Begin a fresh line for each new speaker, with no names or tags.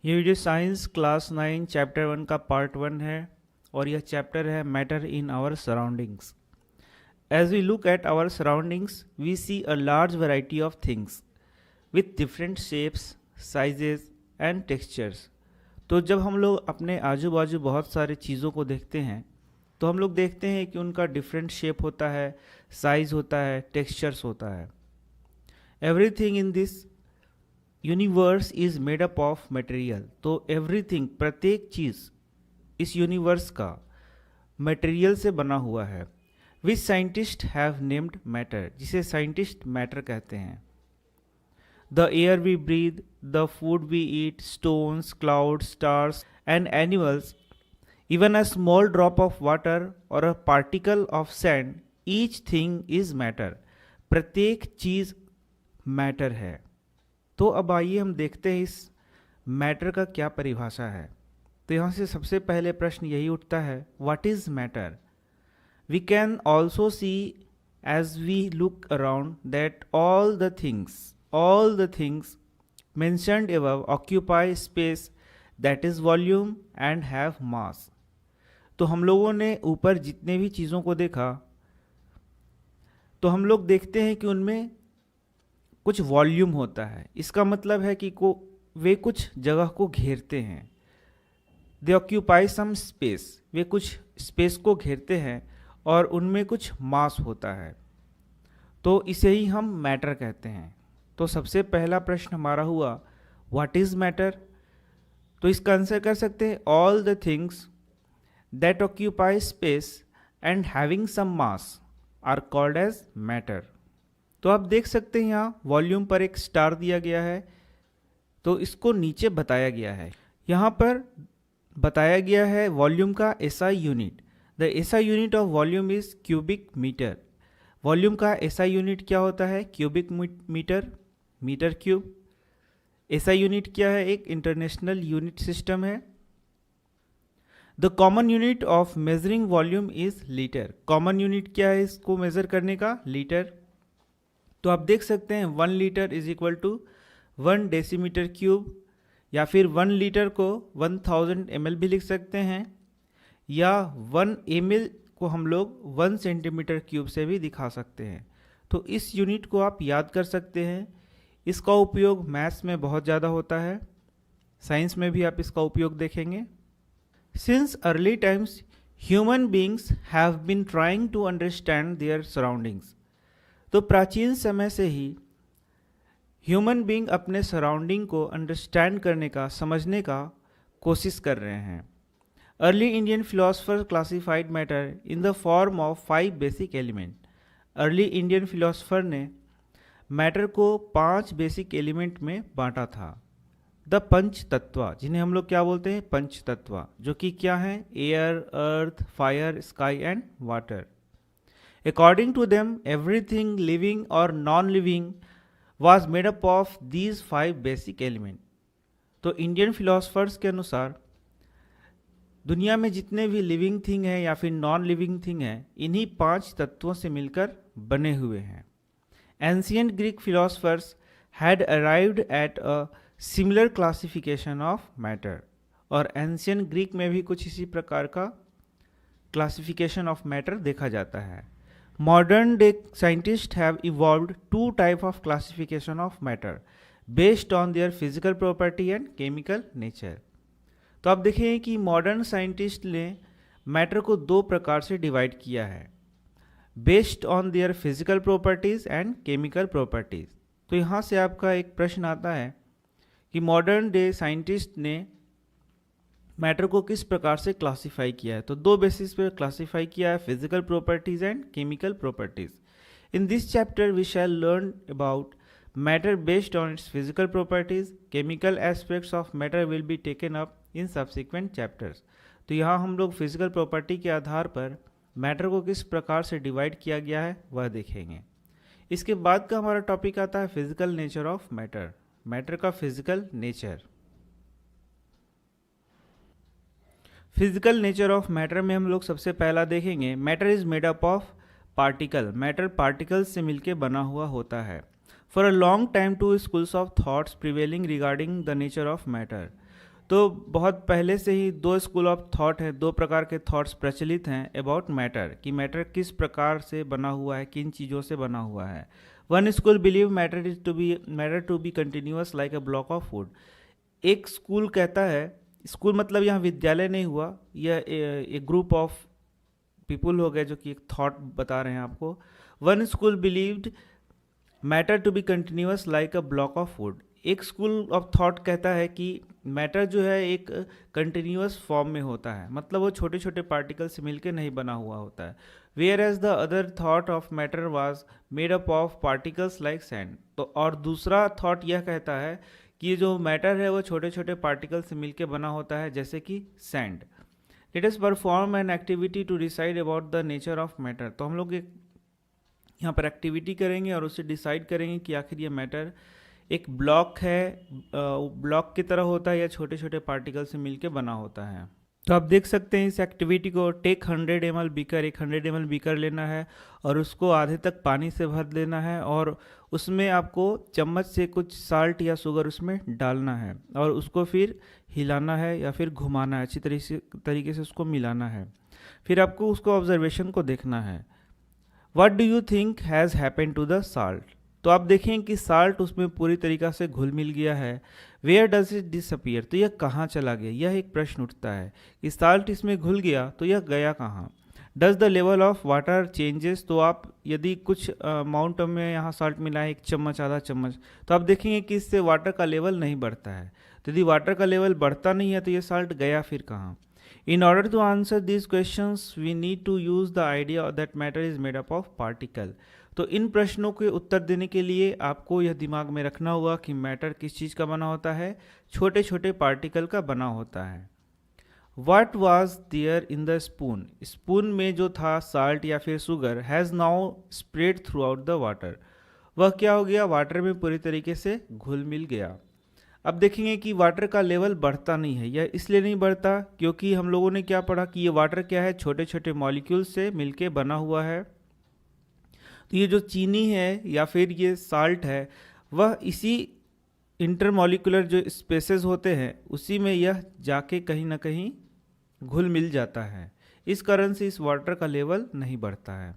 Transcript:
ये video science class 9 chapter 1 का part 1 है और यह चैप्टर है matter in our surroundings. As we look at our surroundings we see a large variety of things with different shapes, sizes and textures. तो जब हम लोग अपने आजू बाजू बहुत सारी चीज़ों को देखते हैं तो हम लोग देखते हैं कि उनका डिफरेंट शेप होता है, साइज होता है, टेक्सचर्स होता है। Everything in this universe is made up of material. तो एवरीथिंग, प्रत्येक चीज इस यूनिवर्स का मटेरियल से बना हुआ है। Which scientist have named matter, जिसे साइंटिस्ट मैटर कहते हैं। The air we breathe, the food we eat, stones, cloud, stars and animals, even a small drop of water or a particle of sand, each thing is matter. प्रत्येक चीज matter है। तो अब आइए हम देखते हैं इस मैटर का क्या परिभाषा है। तो यहाँ से सबसे पहले प्रश्न यही उठता है, what is matter. We can also see as we look around that all the things mentioned above occupy space that is volume and have mass। तो हम लोगों ने ऊपर जितने भी चीज़ों को देखा तो हम लोग देखते हैं कि उनमें कुछ वॉल्यूम होता है। इसका मतलब है कि वे कुछ जगह को घेरते हैं। दे ऑक्यूपाई सम स्पेस, वे कुछ स्पेस को घेरते हैं और उनमें कुछ मास होता है। तो इसे ही हम मैटर कहते हैं। तो सबसे पहला प्रश्न हमारा हुआ, व्हाट इज मैटर। तो इसका आंसर कर सकते हैं, all the things that occupy space and having some mass are called as matter. तो आप देख सकते हैं यहाँ वॉल्यूम पर एक स्टार दिया गया है, तो इसको नीचे बताया गया है। यहाँ पर बताया गया है वॉल्यूम का SI unit. The SI unit of volume is cubic metre. Volume का एसआई यूनिट क्या होता है, cubic metre, metre cube. SI unit क्या है, एक इंटरनेशनल यूनिट सिस्टम है। The common unit of measuring volume is litre. Common unit क्या है इसको मेजर करने का, लीटर। तो आप देख सकते हैं 1 litre is equal to 1 decimetre cube, या फिर 1 लीटर को 1000 ml भी लिख सकते हैं, या 1 ml को हम लोग 1 सेंटीमीटर क्यूब से भी दिखा सकते हैं। तो इस यूनिट को आप याद कर सकते हैं। इसका उपयोग मैथ्स में बहुत ज़्यादा होता है, साइंस में भी आप इसका उपयोग देखेंगे। Since early times human beings have been trying to understand their surroundings. तो प्राचीन समय से ही ह्यूमन बीइंग अपने सराउंडिंग को अंडरस्टैंड करने का, समझने का कोशिश कर रहे हैं। Early Indian philosopher classified matter in the form of 5 basic element. Early Indian philosopher ने मैटर को 5 बेसिक एलिमेंट में बांटा था। द पंच तत्व, जिन्हें हम लोग क्या बोलते हैं, पंच तत्व, जो कि क्या है, air, earth, fire, sky and water. According to them, everything living or non-living was made up of these 5 basic elements। तो इंडियन फिलोसफर्स के अनुसार दुनिया में जितने भी लिविंग थिंग है या फिर नॉन लिविंग थिंग है, इन्हीं 5 तत्वों से मिलकर बने हुए हैं। Ancient Greek philosophers had arrived at a similar classification of matter. और एंशियंट ग्रीक में भी कुछ इसी प्रकार का क्लासिफिकेशन ऑफ मैटर देखा जाता है। Modern day scientists have evolved 2 types of classification of matter based on their physical property and chemical nature। तो आप देखें कि मॉडर्न साइंटिस्ट ने मैटर को 2 प्रकार से डिवाइड किया है, based on their physical properties and chemical properties. तो यहाँ से आपका एक प्रश्न आता है कि मॉडर्न डे साइंटिस्ट ने मैटर को किस प्रकार से क्लासिफाई किया है। तो 2 बेसिस पर क्लासिफाई किया है, physical properties and chemical properties. In this chapter we shall learn about matter based on its physical properties. Chemical aspects of matter will be taken up in subsequent chapters. तो यहाँ हम लोग physical property के आधार पर matter को किस प्रकार से डिवाइड किया गया है वह देखेंगे। इसके बाद का हमारा टॉपिक आता है physical nature of matter, matter का physical nature. Physical nature of matter में हम लोग सबसे पहला देखेंगे, matter is made up of particle. Matter particles से मिलकर बना हुआ होता है। For a long time two schools of thoughts prevailing regarding the nature of matter. तो बहुत पहले से ही दो स्कूल ऑफ थॉट है, दो प्रकार के थॉट्स प्रचलित हैं अबाउट मैटर, कि मैटर किस प्रकार से बना हुआ है, किन चीज़ों से बना हुआ है। One school believe matter to be continuous like a block of wood. एक स्कूल कहता है, स्कूल मतलब यहाँ विद्यालय नहीं हुआ, यह एक ग्रुप ऑफ पीपुल हो गए जो कि एक थॉट बता रहे हैं आपको। One school believed matter to be continuous like a block of wood. एक स्कूल ऑफ थॉट कहता है कि मैटर जो है एक कंटिन्यूअस फॉर्म में होता है, मतलब वो छोटे छोटे पार्टिकल से मिलकर नहीं बना हुआ होता है। Whereas the other thought of matter was made up of particles like sand. तो और दूसरा थॉट यह कहता है कि ये जो मैटर है वो छोटे छोटे पार्टिकल से मिलकर बना होता है, जैसे कि sand. Let us perform an activity to decide about the nature of matter. तो हम लोग एक यहाँ पर एक्टिविटी करेंगे और उससे डिसाइड करेंगे कि आखिर ये मैटर एक ब्लॉक है, ब्लॉक की तरह होता है या छोटे छोटे पार्टिकल से मिलके बना होता है। तो आप देख सकते हैं इस एक्टिविटी को। टेक 100 ml बीकर, एक 100 ml बीकर लेना है और उसको आधे तक पानी से भर देना है और उसमें आपको चम्मच से कुछ साल्ट या शुगर उसमें डालना है और उसको फिर हिलाना है या फिर घुमाना है, अच्छी तरीके से उसको मिलाना है। फिर आपको उसको ऑब्जर्वेशन को देखना है। What do you think has happened to the salt. तो आप देखें कि साल्ट उसमें पूरी तरीक़ा से घुल मिल गया है। वेयर डज इट डिसअपियर, तो यह कहाँ चला गया, यह एक प्रश्न उठता है कि साल्ट इसमें घुल गया तो यह गया कहाँ। Does the level of water changes, तो आप यदि कुछ अमाउंट में यहाँ साल्ट मिला है, 1 चम्मच आधा चम्मच, तो आप देखेंगे कि इससे वाटर का लेवल नहीं बढ़ता है। तो यदि वाटर का लेवल बढ़ता नहीं है तो ये साल्ट गया फिर कहाँ। In order to answer these questions, we need to use the idea that matter is made up of particle. तो इन प्रश्नों के उत्तर देने के लिए आपको यह दिमाग में रखना होगा कि मैटर किस चीज़ का बना होता है, छोटे छोटे पार्टिकल का बना होता है। What was there in the spoon? Spoon में जो था साल्ट या फिर sugar has now spread throughout the water. वह क्या हो गया, वाटर में पूरी तरीके से घुल मिल गया। अब देखेंगे कि वाटर का लेवल बढ़ता नहीं है। यह इसलिए नहीं बढ़ता क्योंकि हम लोगों ने क्या पढ़ा कि ये वाटर क्या है, छोटे छोटे मॉलिक्यूल से मिलके बना हुआ है। तो ये जो चीनी है या फिर ये साल्ट है, वह इसी इंटरमॉलिकुलर जो स्पेसेस होते हैं उसी में यह जाके कहीं ना कहीं घुल मिल जाता है। इस कारण से इस वाटर का लेवल नहीं बढ़ता है।